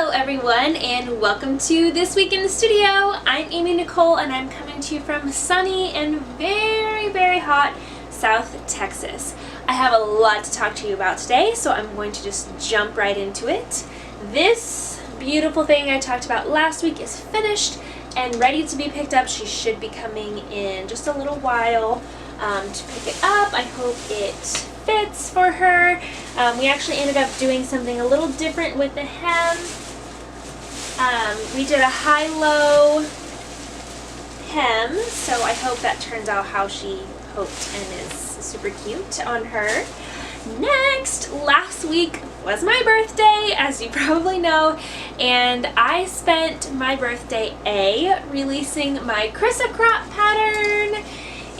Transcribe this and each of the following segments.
Hello everyone and welcome to This Week in the Studio. I'm Nicole and I'm coming to you from sunny and very hot South Texas. I have a lot to talk to you about today, so I'm going to just jump right into it. This beautiful thing I talked about last week is finished and ready to be picked up. She should be coming in just a little while to pick it up. I hope it fits for her. We actually ended up doing something a little different with the hem. We did a high-low hem, so I hope that turns out how she hoped and is super cute on her. Next, last week was my birthday, as you probably know, and I spent my birthday releasing my Krissa Crop pattern.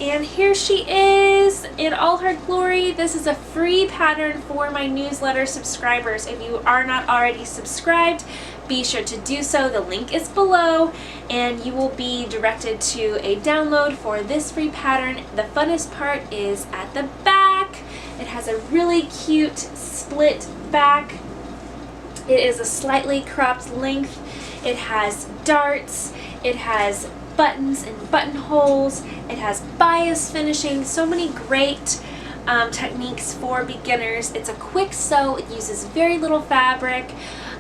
And here she is in all her glory. This is a free pattern for my newsletter subscribers. If you are not already subscribed, be sure to do so. The link is below and you will be directed to a download for this free pattern. The funnest part is at the back. It has a really cute split back. It is a slightly cropped length. It has darts. It has buttons and buttonholes. It has bias finishing, so many great techniques for beginners. It's a quick sew. It uses very little fabric.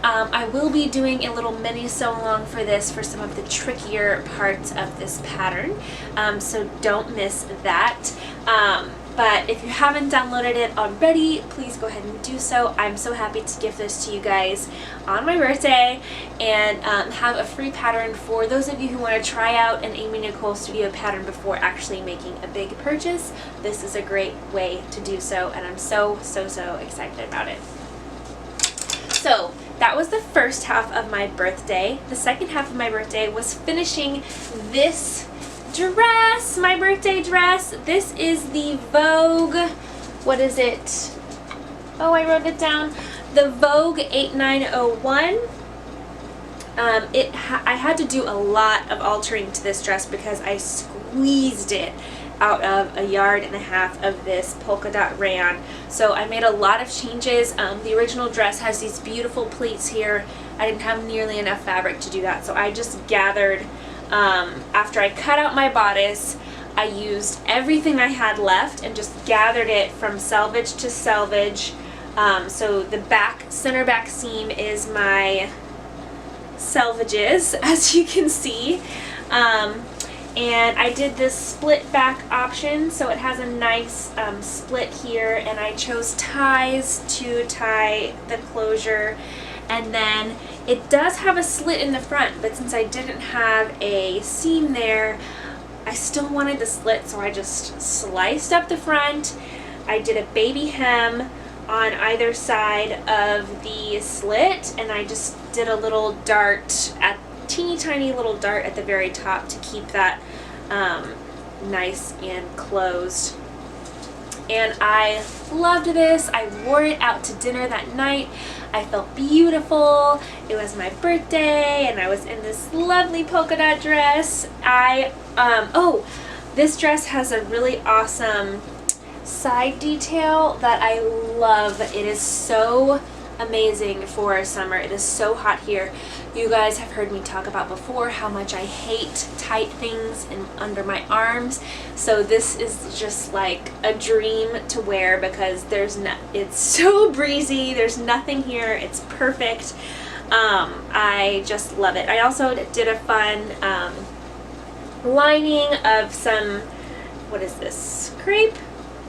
I will be doing a little mini sew along for this for some of the trickier parts of this pattern, so don't miss that. But if you haven't downloaded it already, please go ahead and do so. I'm so happy to give this to you guys on my birthday and have a free pattern for those of you who want to try out an Nicole Studio pattern before actually making a big purchase. This is a great way to do so, and I'm so excited about it. So that was the first half of my birthday. The second half of my birthday was finishing this dress, my birthday dress. This is the Vogue, what is it? Oh, I wrote it down. The Vogue 8901. I had to do a lot of altering to this dress because I squeezed it out of 1.5 yards of this polka dot rayon. So I made a lot of changes. The original dress has these beautiful pleats here. I didn't have nearly enough fabric to do that, so I just gathered. After I cut out my bodice, I used everything I had left and just gathered it from selvage to selvage. So the center back seam is my selvages, as you can see. And I did this split back option, so it has a nice split here, and I chose ties to tie the closure. And then it does have a slit in the front, but since I didn't have a seam there, I still wanted the slit, so I just sliced up the front. I did a baby hem on either side of the slit, and I just did a little dart, teeny tiny little dart at the very top to keep that nice and closed. And I loved this. I wore it out to dinner that night. I felt beautiful. It was my birthday and I was in this lovely polka dot dress. This dress has a really awesome side detail that I love. It is so amazing for summer. It is so hot here. You guys have heard me talk about before how much I hate tight things under my arms. So this is just like a dream to wear because it's so breezy. There's nothing here. It's perfect. I just love it. I also did a fun lining of some, what is this? Crepe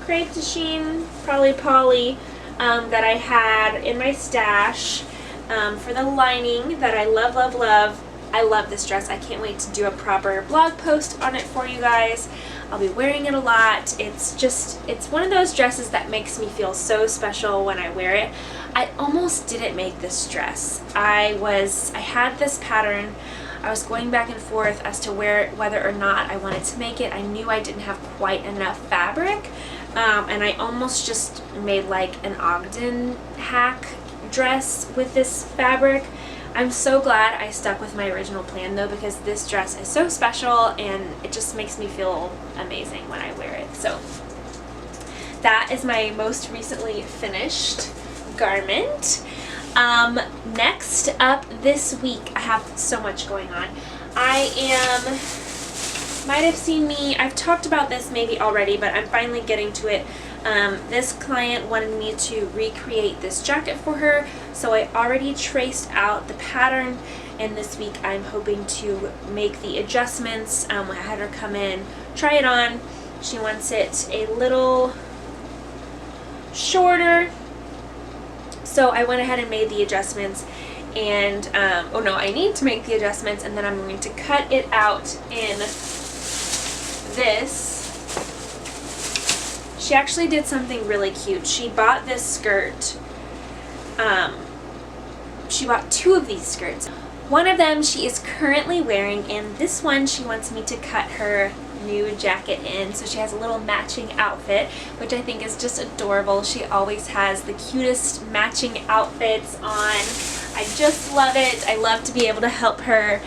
de chine, probably poly, that I had in my stash. For the lining that I love. I love this dress. I can't wait to do a proper blog post on it for you guys. I'll be wearing it a lot. It's one of those dresses that makes me feel so special when I wear it. I almost didn't make this dress. I had this pattern. I was going back and forth as to whether or not I wanted to make it. I knew I didn't have quite enough fabric, and I almost just made like an Ogden hack dress with this fabric. I'm so glad I stuck with my original plan though, because this dress is so special and it just makes me feel amazing when I wear it. So that is my most recently finished garment. Next up this week, I have so much going on. Might have seen me, I've talked about this maybe already, but I'm finally getting to it. This client wanted me to recreate this jacket for her, so I already traced out the pattern, and this week I'm hoping to make the adjustments. I had her come in, try it on. She wants it a little shorter, so I went ahead and made the adjustments. And oh no, I need to make the adjustments, and then I'm going to cut it out in this. She actually did something really cute. She bought this skirt. She bought 2 of these skirts. One of them she is currently wearing, and this one she wants me to cut her new jacket in, so she has a little matching outfit, which I think is just adorable. She always has the cutest matching outfits on. I just love it. I love to be able to help her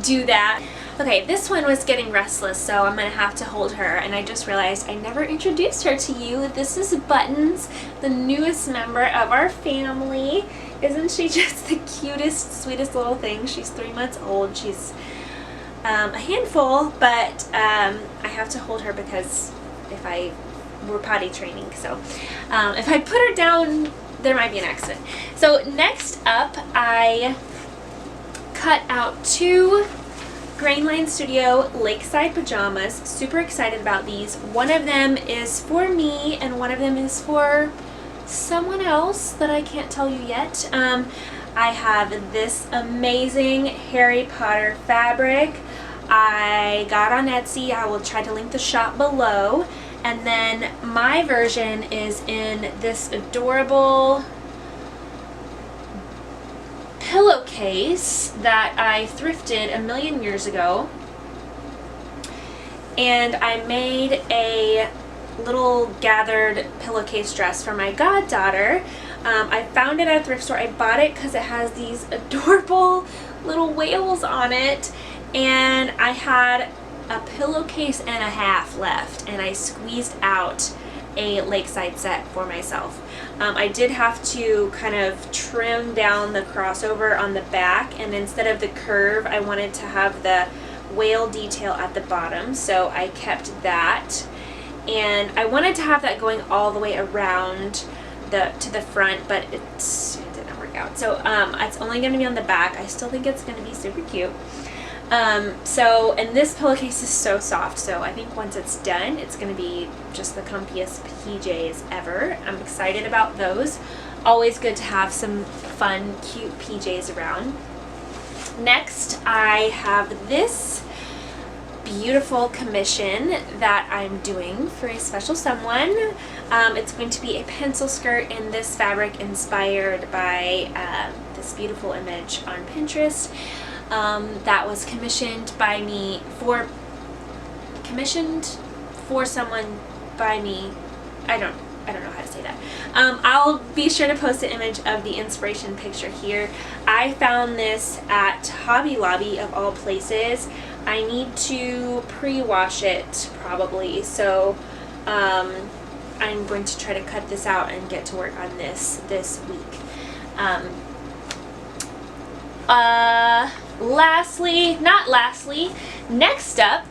do that. Okay, this one was getting restless, so I'm gonna have to hold her, and I just realized I never introduced her to you. This is Buttons, the newest member of our family. Isn't she just the cutest, sweetest little thing? She's 3 months old. She's a handful, but I have to hold her because we're potty training, so if I put her down, there might be an accident. So next up, I cut out 2 Grainline Studio Lakeside Pajamas. Super excited about these. One of them is for me, and one of them is for someone else that I can't tell you yet. I have this amazing Harry Potter fabric I got on Etsy. I will try to link the shop below. And then my version is in this adorable pillowcase that I thrifted a million years ago. And I made a little gathered pillowcase dress for my goddaughter. I found it at a thrift store. I bought it because it has these adorable little whales on it, and I had a pillowcase and a half left, and I squeezed out a lakeside set for myself. I did have to kind of trim down the crossover on the back, and instead of the curve, I wanted to have the whale detail at the bottom, so I kept that. And I wanted to have that going all the way around to the front, but it didn't work out. So it's only going to be on the back. I still think it's going to be super cute. And this pillowcase is so soft, so I think once it's done, it's going to be just the comfiest PJs ever. I'm excited about those. Always good to have some fun, cute PJs around. Next, I have this beautiful commission that I'm doing for a special someone. It's going to be a pencil skirt in this fabric inspired by this beautiful image on Pinterest. That was commissioned for someone by me. I don't know how to say that. I'll be sure to post an image of the inspiration picture here. I found this at Hobby Lobby of all places. I need to pre-wash it probably, so I'm going to try to cut this out and get to work on this week. Next up,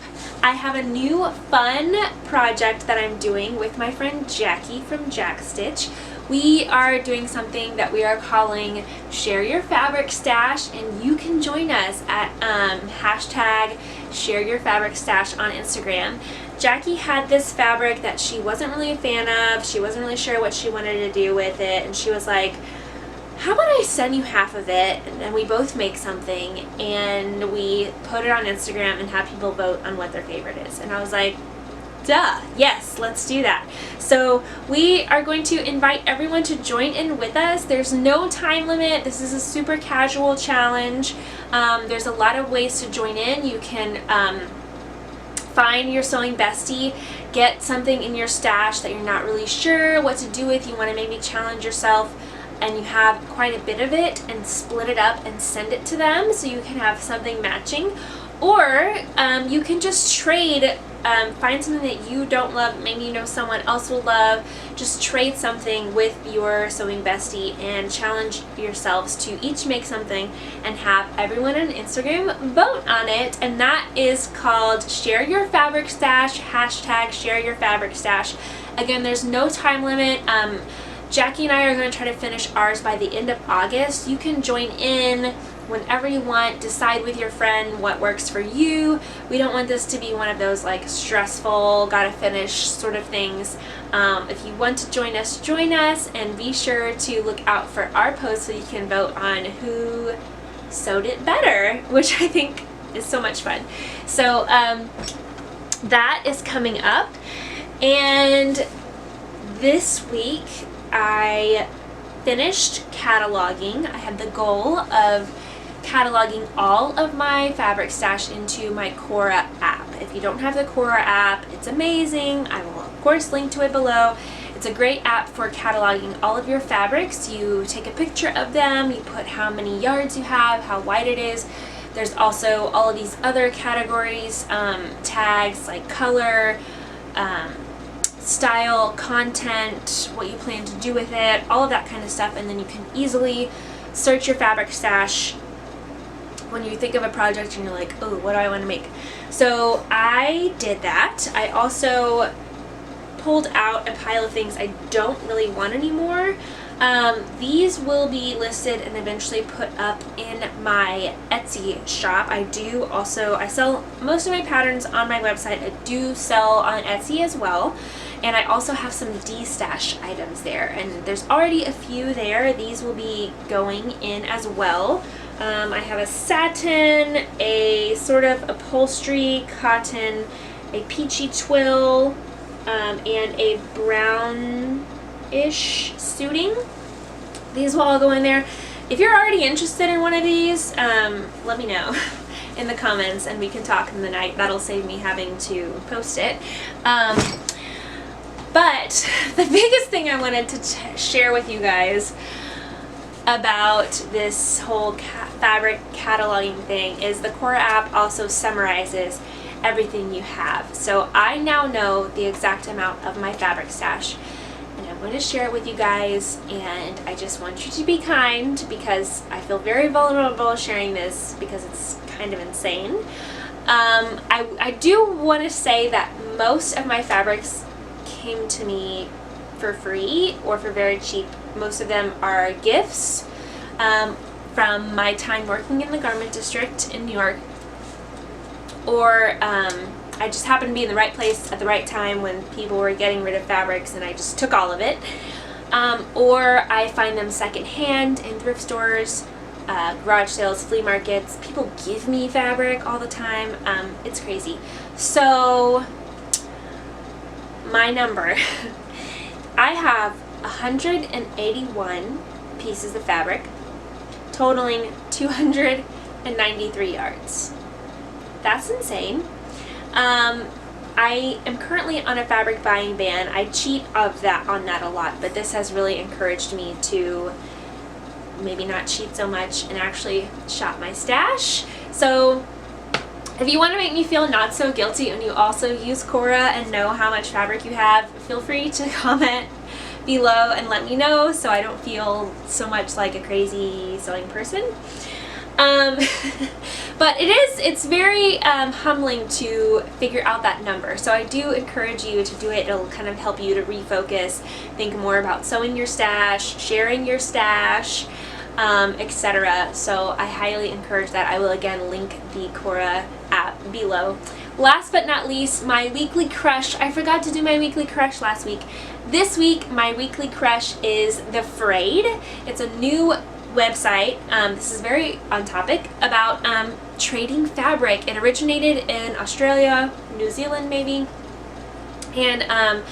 I have a new fun project that I'm doing with my friend Jackie from Jack Stitch. We are doing something that we are calling Share Your Fabric Stash, and you can join us at hashtag Share Your Fabric Stash on Instagram. Jackie had this fabric that she wasn't really a fan of. She wasn't really sure what she wanted to do with it, and she was like, how about I send you half of it and then we both make something and we put it on Instagram and have people vote on what their favorite is. And I was like, duh, yes, let's do that. So we are going to invite everyone to join in with us. There's no time limit. This is a super casual challenge. There's a lot of ways to join in. You can find your sewing bestie, get something in your stash that you're not really sure what to do with. You want to maybe challenge yourself, and you have quite a bit of it, and split it up and send it to them so you can have something matching. Or you can just trade, find something that you don't love, maybe you know someone else will love, just trade something with your sewing bestie and challenge yourselves to each make something and have everyone on Instagram vote on it. And that is called Share Your Fabric Stash, hashtag Share Your Fabric Stash. Again, there's no time limit. Jackie and I are going to try to finish ours by the end of August. You can join in whenever you want, decide with your friend what works for you. We don't want this to be one of those like stressful, gotta finish sort of things. If you want to join us, and be sure to look out for our post so you can vote on who sewed it better, which I think is so much fun. So that is coming up. And this week I finished cataloging. I had the goal of cataloging all of my fabric stash into my Cora app. If you don't have the Cora app, it's amazing. I will of course link to it below. It's a great app for cataloging all of your fabrics. You take a picture of them, you put how many yards you have, how wide it is. There's also all of these other categories, tags like color, style, content, what you plan to do with it, all of that kind of stuff. And then you can easily search your fabric stash when you think of a project and you're like, oh, what do I want to make? So I did that. I also pulled out a pile of things I don't really want anymore. These will be listed and eventually put up in my Etsy shop. I sell most of my patterns on my website. I do sell on Etsy as well. And I also have some D-stash items there. And there's already a few there. These will be going in as well. I have a satin, a sort of upholstery cotton, a peachy twill, and a brownish suiting. These will all go in there. If you're already interested in one of these, let me know in the comments and we can talk in the night. That'll save me having to post it. But the biggest thing I wanted to share with you guys about this whole fabric cataloging thing is the Cora app also summarizes everything you have. So I now know the exact amount of my fabric stash, and I'm going to share it with you guys, and I just want you to be kind because I feel very vulnerable sharing this because it's kind of insane. I do want to say that most of my fabrics came to me for free or for very cheap. Most of them are gifts from my time working in the garment district in New York, or I just happened to be in the right place at the right time when people were getting rid of fabrics and I just took all of it, or I find them secondhand in thrift stores, garage sales, flea markets. People give me fabric all the time. It's crazy. So my number I have 181 pieces of fabric totaling 293 yards. That's insane. I am currently on a fabric buying ban. I cheat on that a lot, but this has really encouraged me to maybe not cheat so much and actually shop my stash. So if you want to make me feel not so guilty and you also use Cora and know how much fabric you have, feel free to comment below and let me know so I don't feel so much like a crazy sewing person. But it's very humbling to figure out that number. So I do encourage you to do it. It'll kind of help you to refocus, think more about sewing your stash, sharing your stash, etc. So I highly encourage that. I will again link the Cora app below. Last but not least, my weekly crush. I forgot to do my weekly crush last week. This week, my weekly crush is The Frayed. It's a new website. This is very on topic about trading fabric. It originated in Australia, New Zealand maybe, and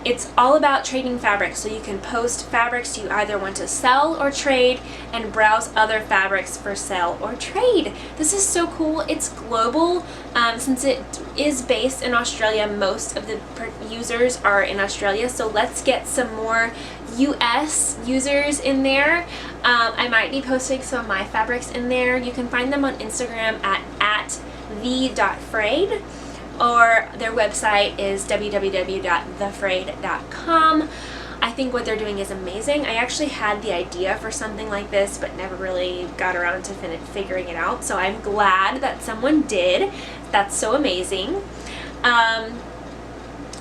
it's all about trading fabric. So you can post fabrics you either want to sell or trade and browse other fabrics for sale or trade. This is so cool. It's global. Since it is based in Australia, most of the users are in Australia, so let's get some more US users in there. I might be posting some of my fabrics in there. You can find them on Instagram at the.frayed, or their website is www.thefrayed.com. I think what they're doing is amazing. I actually had the idea for something like this, but never really got around to figuring it out. So I'm glad that someone did. That's so amazing.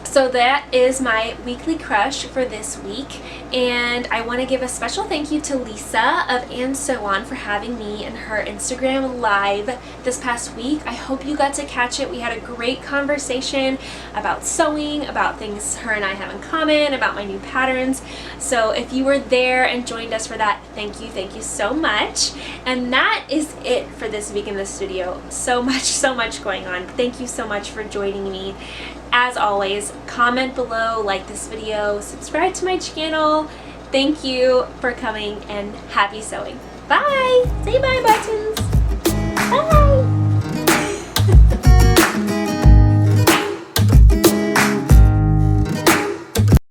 So that is my weekly crush for this week, and I want to give a special thank you to Lisa of And So On for having me in her Instagram live this past week. I hope you got to catch it. We had a great conversation about sewing, about things her and I have in common, about my new patterns. So if you were there and joined us for that, thank you so much. And that is it for this week in the studio. So much going on. Thank you so much for joining me. As always, comment below, like this video, subscribe to my channel. Thank you for coming, and happy sewing. Bye! Say bye, buttons! Bye!